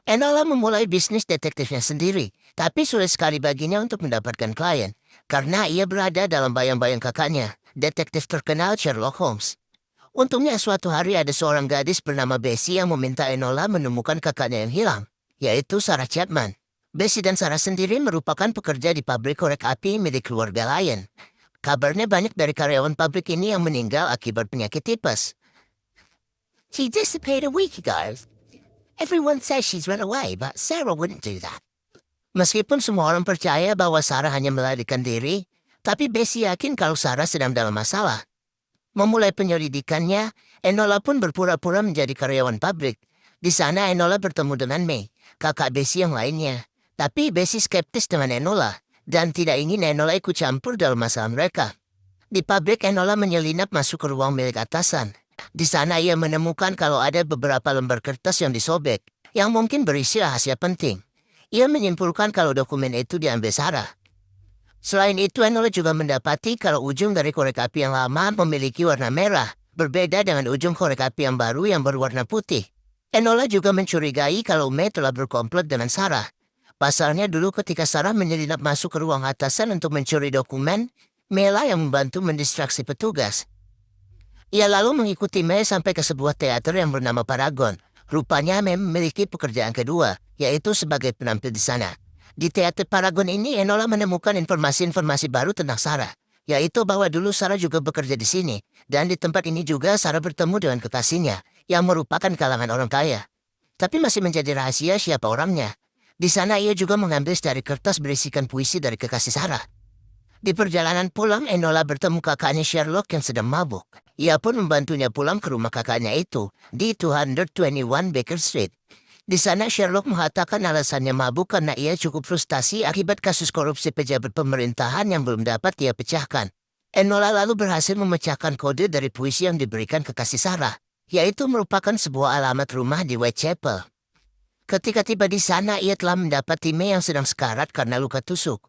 Enola memulai bisnis detektifnya sendiri, tapi sulit sekali baginya untuk mendapatkan klien, karena ia berada dalam bayang-bayang kakaknya, detektif terkenal Sherlock Holmes. Untungnya suatu hari ada seorang gadis bernama Bessie yang meminta Enola menemukan kakaknya yang hilang, yaitu Sarah Chapman. Bessie dan Sarah sendiri merupakan pekerja di pabrik korek api milik keluarga Lyon. Kabarnya banyak dari karyawan pabrik ini yang meninggal akibat penyakit tipes. She dissipated a week ago. Everyone says she's run away, but Sarah wouldn't do that. Meskipun semua orang percaya bahwa Sarah hanya melarikan diri, tapi Bessie yakin kalau Sarah sedang dalam masalah. Memulai penyelidikannya, Enola pun berpura-pura menjadi karyawan pabrik. Di sana Enola bertemu dengan May, kakak Bessie yang lainnya. Tapi Bessie skeptis dengan Enola, dan tidak ingin Enola ikut campur dalam masalah mereka. Di pabrik Enola menyelinap masuk ke ruang milik atasan. Di sana ia menemukan kalau ada beberapa lembar kertas yang disobek, yang mungkin berisi rahasia penting. Ia menyimpulkan kalau dokumen itu diambil Sarah. Selain itu, Enola juga mendapati kalau ujung dari korek api yang lama memiliki warna merah, berbeda dengan ujung korek api yang baru yang berwarna putih. Enola juga mencurigai kalau May telah berkomplot dengan Sarah. Pasalnya dulu ketika Sarah menyelinap masuk ke ruang atasan untuk mencuri dokumen, May lah yang membantu mendistraksi petugas. Ia lalu mengikuti May sampai ke sebuah teater yang bernama Paragon. Rupanya May memiliki pekerjaan kedua, yaitu sebagai penampil di sana. Di teater Paragon ini, Enola menemukan informasi-informasi baru tentang Sarah, yaitu bahwa dulu Sarah juga bekerja di sini, dan di tempat ini juga Sarah bertemu dengan kekasihnya, yang merupakan kalangan orang kaya. Tapi masih menjadi rahasia siapa orangnya. Di sana ia juga mengambil dari kertas berisikan puisi dari kekasih Sarah. Di perjalanan pulang, Enola bertemu kakaknya Sherlock yang sedang mabuk. Ia pun membantunya pulang ke rumah kakaknya itu, di 221 Baker Street. Di sana Sherlock mengatakan alasannya mabuk karena ia cukup frustasi akibat kasus korupsi pejabat pemerintahan yang belum dapat ia pecahkan. Enola lalu berhasil memecahkan kode dari puisi yang diberikan kekasih Sarah, yaitu merupakan sebuah alamat rumah di Whitechapel. Ketika tiba di sana, ia telah mendapati May yang sedang sekarat karena luka tusuk.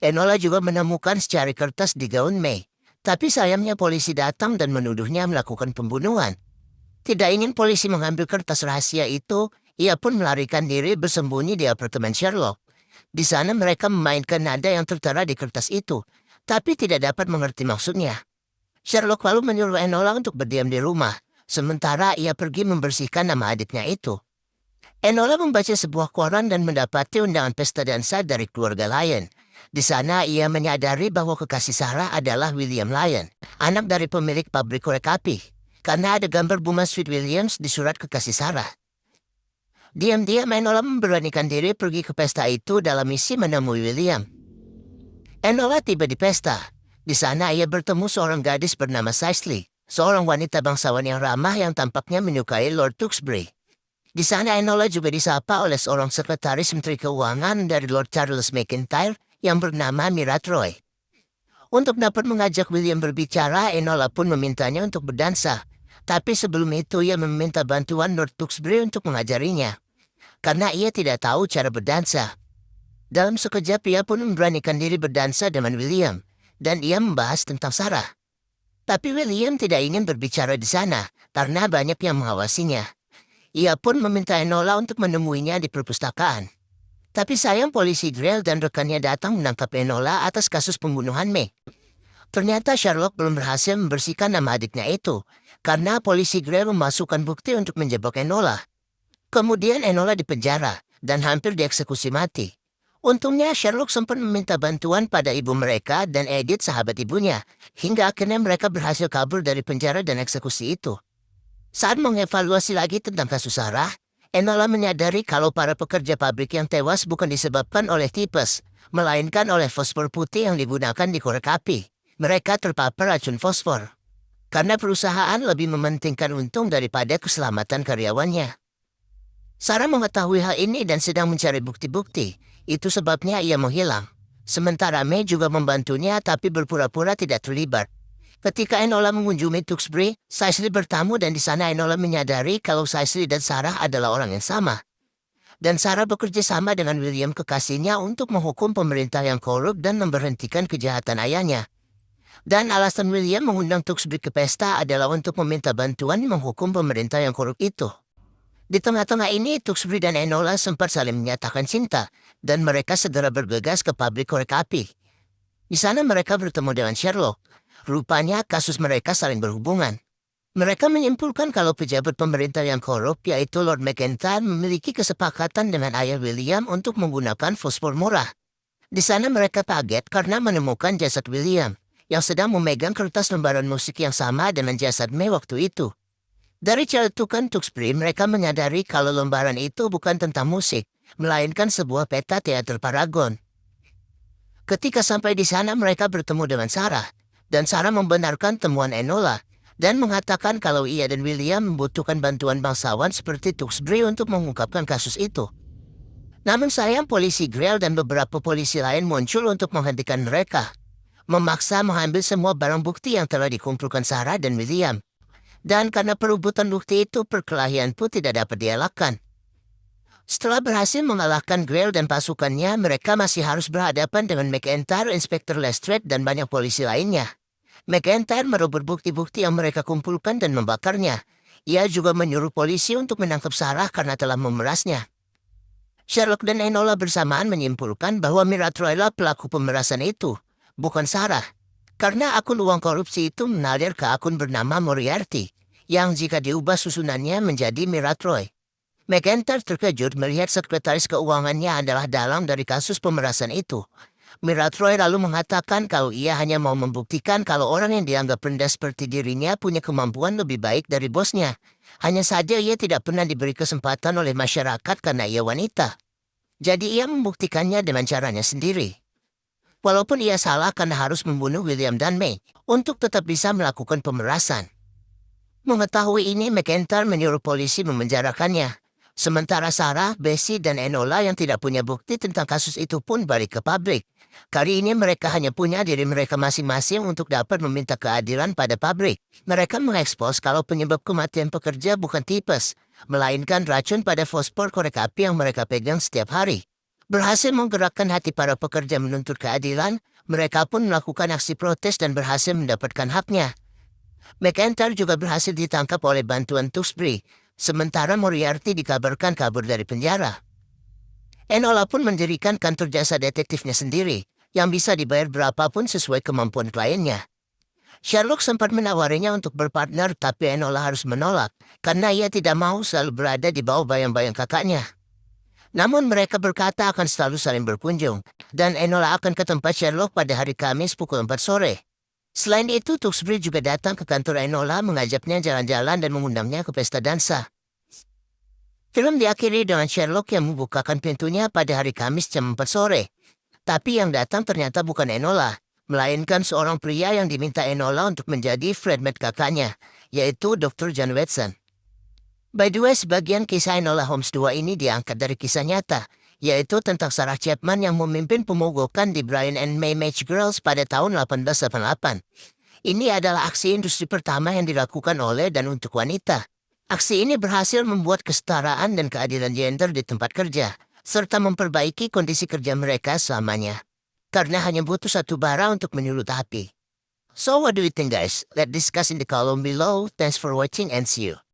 Enola juga menemukan secari kertas di gaun May. Tapi sayangnya polisi datang dan menuduhnya melakukan pembunuhan. Tidak ingin polisi mengambil kertas rahasia itu, ia pun melarikan diri bersembunyi di apartemen Sherlock. Di sana mereka memainkan nada yang tertera di kertas itu, tapi tidak dapat mengerti maksudnya. Sherlock lalu menyuruh Enola untuk berdiam di rumah, sementara ia pergi membersihkan nama adiknya itu. Enola membaca sebuah koran dan mendapati undangan pesta dansa dari keluarga Lyon. Di sana ia menyadari bahwa kekasih Sarah adalah William Lyon, anak dari pemilik pabrik korek api, karena ada gambar bunga Sweet Williams di surat kekasih Sarah. Diam-diam Enola memberanikan diri pergi ke pesta itu dalam misi menemui William. Enola tiba di pesta. Di sana ia bertemu seorang gadis bernama Cicely, seorang wanita bangsawan yang ramah yang tampaknya menyukai Lord Tewkesbury. Di sana Enola juga disapa oleh seorang sekretaris Menteri Keuangan dari Lord Charles McIntyre yang bernama Mira Troy. Untuk dapat mengajak William berbicara, Enola pun memintanya untuk berdansa. Tapi sebelum itu ia meminta bantuan Lord Tewkesbury untuk mengajarinya, karena ia tidak tahu cara berdansa. Dalam sekejap ia pun memberanikan diri berdansa dengan William, dan ia membahas tentang Sarah. Tapi William tidak ingin berbicara di sana, karena banyak yang mengawasinya. Ia pun meminta Enola untuk menemuinya di perpustakaan. Tapi sayang polisi Grell dan rekannya datang menangkap Enola atas kasus pembunuhan May. Ternyata Sherlock belum berhasil membersihkan nama adiknya itu, karena polisi Grell memasukkan bukti untuk menjebak Enola. Kemudian Enola dipenjara, dan hampir dieksekusi mati. Untungnya Sherlock sempat meminta bantuan pada ibu mereka dan Edith sahabat ibunya, hingga akhirnya mereka berhasil kabur dari penjara dan eksekusi itu. Saat mengevaluasi lagi tentang kasus Sarah, Enola menyadari kalau para pekerja pabrik yang tewas bukan disebabkan oleh tipes, melainkan oleh fosfor putih yang digunakan di korek api. Mereka terpapar racun fosfor. Karena perusahaan lebih mementingkan untung daripada keselamatan karyawannya. Sarah mengetahui hal ini dan sedang mencari bukti-bukti. Itu sebabnya ia menghilang. Sementara May juga membantunya tapi berpura-pura tidak terlibat. Ketika Enola mengunjungi Tewkesbury, Cicely bertamu dan di sana Enola menyadari kalau Cicely dan Sarah adalah orang yang sama. Dan Sarah bekerja sama dengan William kekasihnya untuk menghukum pemerintah yang korup dan memberhentikan kejahatan ayahnya. Dan alasan William mengundang Tewkesbury ke pesta adalah untuk meminta bantuan menghukum pemerintah yang korup itu. Di tengah-tengah ini, Tuxbury dan Enola sempat saling menyatakan cinta, dan mereka segera bergegas ke pabrik korek api. Di sana mereka bertemu dengan Sherlock. Rupanya kasus mereka saling berhubungan. Mereka menyimpulkan kalau pejabat pemerintah yang korup, yaitu Lord McIntyre, memiliki kesepakatan dengan ayah William untuk menggunakan fosfor murah. Di sana mereka kaget karena menemukan jasad William, yang sedang memegang kertas lembaran musik yang sama dengan jasad May waktu itu. Dari celetukan Tuxbury, mereka menyadari kalau lembaran itu bukan tentang musik, melainkan sebuah peta teater Paragon. Ketika sampai di sana, mereka bertemu dengan Sarah, dan Sarah membenarkan temuan Enola, dan mengatakan kalau ia dan William membutuhkan bantuan bangsawan seperti Tuxbury untuk mengungkapkan kasus itu. Namun sayang, polisi Grail dan beberapa polisi lain muncul untuk menghentikan mereka, memaksa mengambil semua barang bukti yang telah dikumpulkan Sarah dan William. Dan karena perebutan bukti itu, perkelahian pun tidak dapat dielakkan. Setelah berhasil mengalahkan Grail dan pasukannya, mereka masih harus berhadapan dengan McIntyre, Inspektur Lestrade, dan banyak polisi lainnya. McIntyre merebut bukti-bukti yang mereka kumpulkan dan membakarnya. Ia juga menyuruh polisi untuk menangkap Sarah karena telah memerasnya. Sherlock dan Enola bersamaan menyimpulkan bahwa Miratroy lah pelaku pemerasan itu, bukan Sarah. Karena akun uang korupsi itu mengalir ke akun bernama Moriarty, yang jika diubah susunannya menjadi Miratroy. McIntyre terkejut melihat sekretaris keuangannya adalah dalang dari kasus pemerasan itu. Miratroy lalu mengatakan kalau ia hanya mau membuktikan kalau orang yang dianggap rendah seperti dirinya punya kemampuan lebih baik dari bosnya. Hanya saja ia tidak pernah diberi kesempatan oleh masyarakat karena ia wanita. Jadi ia membuktikannya dengan caranya sendiri. Walaupun ia salah karena harus membunuh William dan May untuk tetap bisa melakukan pemerasan. Mengetahui ini, McIntyre menyuruh polisi memenjarakannya. Sementara Sarah, Bessie, dan Enola yang tidak punya bukti tentang kasus itu pun balik ke pabrik. Kali ini mereka hanya punya diri mereka masing-masing untuk dapat meminta keadilan pada pabrik. Mereka mengekspos kalau penyebab kematian pekerja bukan tipes, melainkan racun pada fosfor korek api yang mereka pegang setiap hari. Berhasil menggerakkan hati para pekerja menuntut keadilan, mereka pun melakukan aksi protes dan berhasil mendapatkan haknya. McIntyre juga berhasil ditangkap oleh bantuan Tuxbury, sementara Moriarty dikabarkan kabur dari penjara. Enola pun mendirikan kantor jasa detektifnya sendiri, yang bisa dibayar berapapun sesuai kemampuan kliennya. Sherlock sempat menawarinya untuk berpartner, tapi Enola harus menolak, karena ia tidak mau selalu berada di bawah bayang-bayang kakaknya. Namun mereka berkata akan selalu saling berkunjung, dan Enola akan ke tempat Sherlock pada hari Kamis pukul 4 sore. Selain itu, Tuxbury juga datang ke kantor Enola, mengajaknya jalan-jalan dan mengundangnya ke pesta dansa. Film diakhiri dengan Sherlock yang membukakan pintunya pada hari Kamis jam 4 sore. Tapi yang datang ternyata bukan Enola, melainkan seorang pria yang diminta Enola untuk menjadi Fredmate kakaknya, yaitu Dr. John Watson. By the way, sebagian kisah Enola Holmes 2 ini diangkat dari kisah nyata, yaitu tentang Sarah Chapman yang memimpin pemogokan di Brian and May Match Girls pada tahun 1888. Ini adalah aksi industri pertama yang dilakukan oleh dan untuk wanita. Aksi ini berhasil membuat kesetaraan dan keadilan gender di tempat kerja, serta memperbaiki kondisi kerja mereka selamanya. Karena hanya butuh satu bara untuk menyulut api. So what do you think, guys? Let's discuss in the column below. Thanks for watching and see you.